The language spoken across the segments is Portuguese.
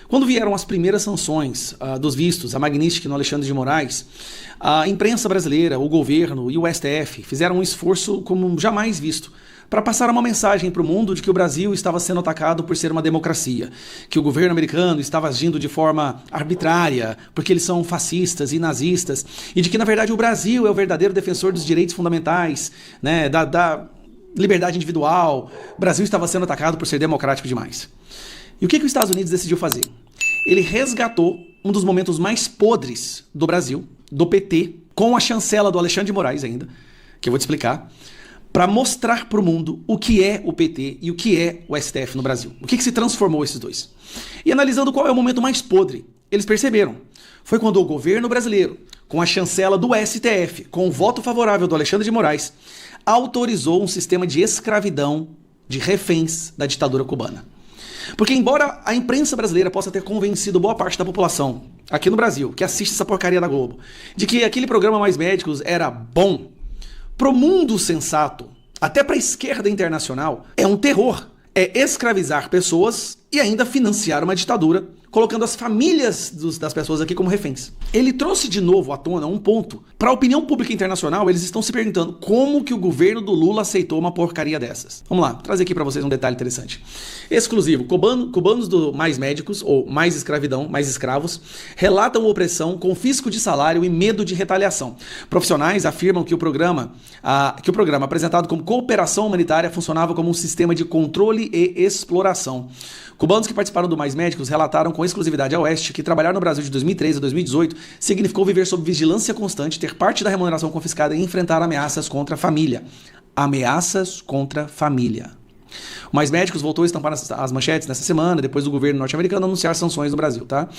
Quando vieram as primeiras sanções dos vistos, a Magnitsky no Alexandre de Moraes, a imprensa brasileira, o governo e o STF fizeram um esforço como jamais visto para passar uma mensagem para o mundo de que o Brasil estava sendo atacado por ser uma democracia, que o governo americano estava agindo de forma arbitrária, porque eles são fascistas e nazistas, e de que, na verdade, o Brasil é o verdadeiro defensor dos direitos fundamentais, né, da liberdade individual. O Brasil estava sendo atacado por ser democrático demais. E o que os Estados Unidos decidiu fazer? Ele resgatou um dos momentos mais podres do Brasil, do PT, com a chancela do Alexandre de Moraes ainda, que eu vou te explicar, para mostrar para o mundo o que é o PT e o que é o STF no Brasil. O que se transformou esses dois. E analisando qual é o momento mais podre, eles perceberam. Foi quando o governo brasileiro, com a chancela do STF, com o voto favorável do Alexandre de Moraes, autorizou um sistema de escravidão de reféns da ditadura cubana. Porque embora a imprensa brasileira possa ter convencido boa parte da população, aqui no Brasil, que assiste essa porcaria da Globo, de que aquele programa Mais Médicos era bom, pro mundo sensato, até pra esquerda internacional, é um terror. É escravizar pessoas e ainda financiar uma ditadura, colocando as famílias das pessoas aqui como reféns. Ele trouxe de novo à tona um ponto. Para a opinião pública internacional, eles estão se perguntando como que o governo do Lula aceitou uma porcaria dessas. Vamos lá, trazer aqui para vocês um detalhe interessante. Exclusivo, cubanos do Mais Médicos, ou Mais Escravidão, Mais Escravos, relatam opressão, confisco de salário e medo de retaliação. Profissionais afirmam que o programa apresentado como cooperação humanitária funcionava como um sistema de controle e exploração. Cubanos que participaram do Mais Médicos relataram com exclusividade ao Oeste que trabalhar no Brasil de 2013 a 2018 significou viver sob vigilância constante, ter parte da remuneração confiscada e enfrentar ameaças contra a família. Ameaças contra a família. O Mais Médicos voltou a estampar as manchetes nessa semana, depois do governo norte-americano anunciar sanções no Brasil, tá?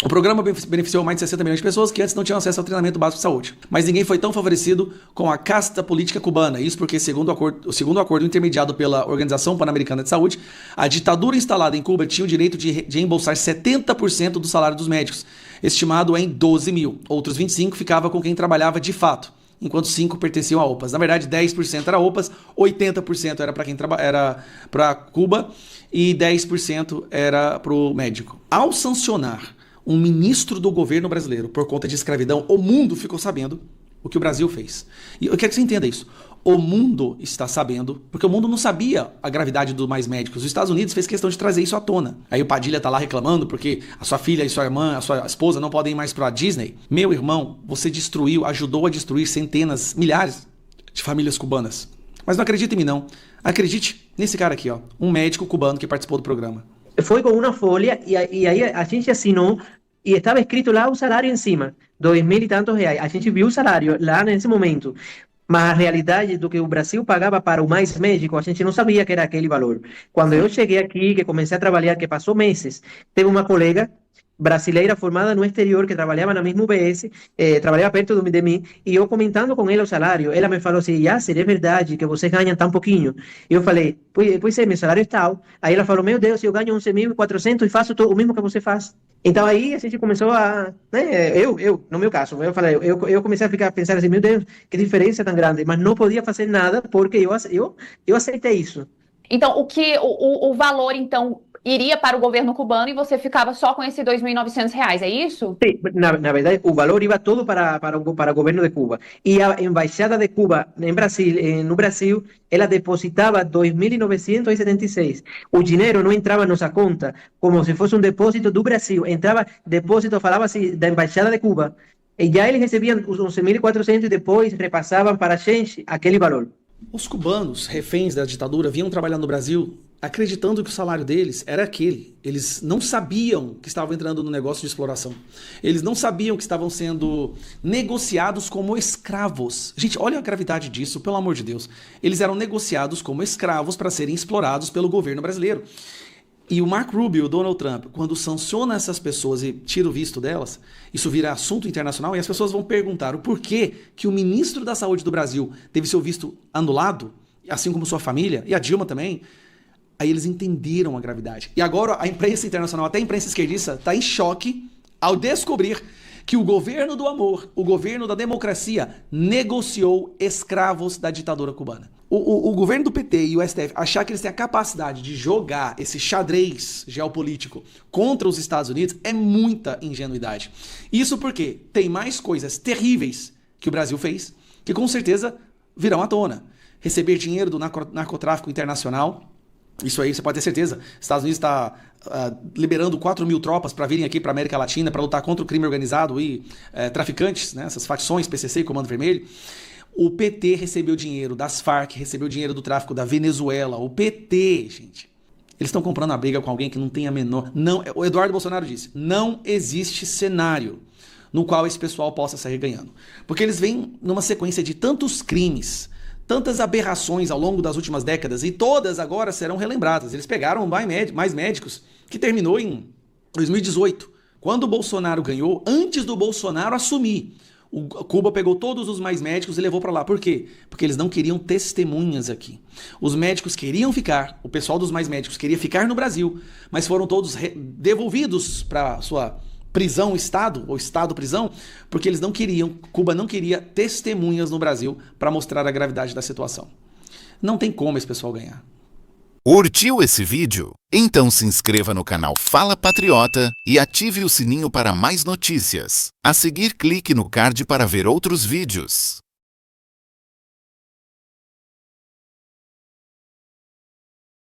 O programa beneficiou mais de 60 milhões de pessoas que antes não tinham acesso ao treinamento básico de saúde. Mas ninguém foi tão favorecido com a casta política cubana. Isso porque, segundo o acordo intermediado pela Organização Pan-Americana de Saúde, a ditadura instalada em Cuba tinha o direito de reembolsar 70% do salário dos médicos, estimado em 12 mil. Outros 25% ficava com quem trabalhava de fato, enquanto 5% pertenciam a OPAs. Na verdade, 10% era OPAs, 80% era para quem era para Cuba e 10% era para o médico. Ao sancionar um ministro do governo brasileiro por conta de escravidão, o mundo ficou sabendo o que o Brasil fez. E eu quero que você entenda isso. O mundo está sabendo, porque o mundo não sabia a gravidade do Mais Médicos. Os Estados Unidos fez questão de trazer isso à tona. Aí o Padilha tá lá reclamando porque a sua filha e sua irmã, a sua esposa não podem ir mais pra Disney. Meu irmão, você ajudou a destruir centenas, milhares de famílias cubanas. Mas não acredite em mim não. Acredite nesse cara aqui, ó, um médico cubano que participou do programa. Foi com uma folha e aí a gente assinou e estava escrito lá o salário em cima, 2.000 e tantos reais. A gente viu o salário lá nesse momento, mas a realidade do que o Brasil pagava para o Mais Médico, a gente não sabia que era aquele valor. Quando eu cheguei aqui, que comecei a trabalhar, que passou meses, teve uma colega brasileira formada no exterior que trabalhava na mesma UBS, trabalhava perto de mim, e eu comentando com ela o salário, ela me falou assim, Yasser, é verdade que vocês ganham tão pouquinho? E eu falei, pois é, meu salário é tal. Aí ela falou, meu Deus, eu ganho 11.400 e faço o mesmo que você faz. Então aí a gente começou a, né, no meu caso, eu comecei a pensar assim, meu Deus, que diferença tão grande, mas não podia fazer nada porque eu aceitei isso. Então, o valor, então, iria para o governo cubano e você ficava só com esses R$2.900, é isso? Sim, na verdade, o valor ia todo para o governo de Cuba. E a embaixada de Cuba no Brasil, ela depositava 2.976. O dinheiro não entrava na nossa conta como se fosse um depósito do Brasil. Entrava depósito, falava assim, da embaixada de Cuba. E já eles recebiam os 11.400 e depois repassavam para a gente aquele valor. Os cubanos, reféns da ditadura, vinham trabalhando no Brasil acreditando que o salário deles era aquele. Eles não sabiam que estavam entrando no negócio de exploração. Eles não sabiam que estavam sendo negociados como escravos. Gente, olha a gravidade disso, pelo amor de Deus. Eles eram negociados como escravos para serem explorados pelo governo brasileiro. E o Marco Rubio, o Donald Trump, quando sanciona essas pessoas e tira o visto delas, isso vira assunto internacional e as pessoas vão perguntar o porquê que o ministro da Saúde do Brasil teve seu visto anulado, assim como sua família, e a Dilma também. Aí eles entenderam a gravidade. E agora a imprensa internacional, até a imprensa esquerdista, está em choque ao descobrir que o governo do amor, o governo da democracia, negociou escravos da ditadura cubana. O governo do PT e o STF achar que eles têm a capacidade de jogar esse xadrez geopolítico contra os Estados Unidos é muita ingenuidade. Isso porque tem mais coisas terríveis que o Brasil fez, que com certeza virão à tona. Receber dinheiro do narcotráfico internacional, isso aí você pode ter certeza. Os Estados Unidos está liberando 4 mil tropas para virem aqui para a América Latina para lutar contra o crime organizado e traficantes, né, essas facções, PCC e Comando Vermelho. O PT recebeu dinheiro das Farc, recebeu dinheiro do tráfico da Venezuela. O PT, gente, eles estão comprando a briga com alguém que não tem a menor... Não, o Eduardo Bolsonaro disse, não existe cenário no qual esse pessoal possa sair ganhando. Porque eles vêm numa sequência de tantos crimes, tantas aberrações ao longo das últimas décadas, e todas agora serão relembradas. Eles pegaram mais médicos, que terminou em 2018, quando o Bolsonaro ganhou, antes do Bolsonaro assumir. O Cuba pegou todos os mais médicos e levou para lá. Por quê? Porque eles não queriam testemunhas aqui. Os médicos queriam ficar, o pessoal dos mais médicos queria ficar no Brasil, mas foram todos devolvidos para sua prisão, estado, ou estado-prisão, porque eles não queriam, Cuba não queria testemunhas no Brasil para mostrar a gravidade da situação. Não tem como esse pessoal ganhar. Curtiu esse vídeo? Então se inscreva no canal Fala Patriota e ative o sininho para mais notícias. A seguir, clique no card para ver outros vídeos.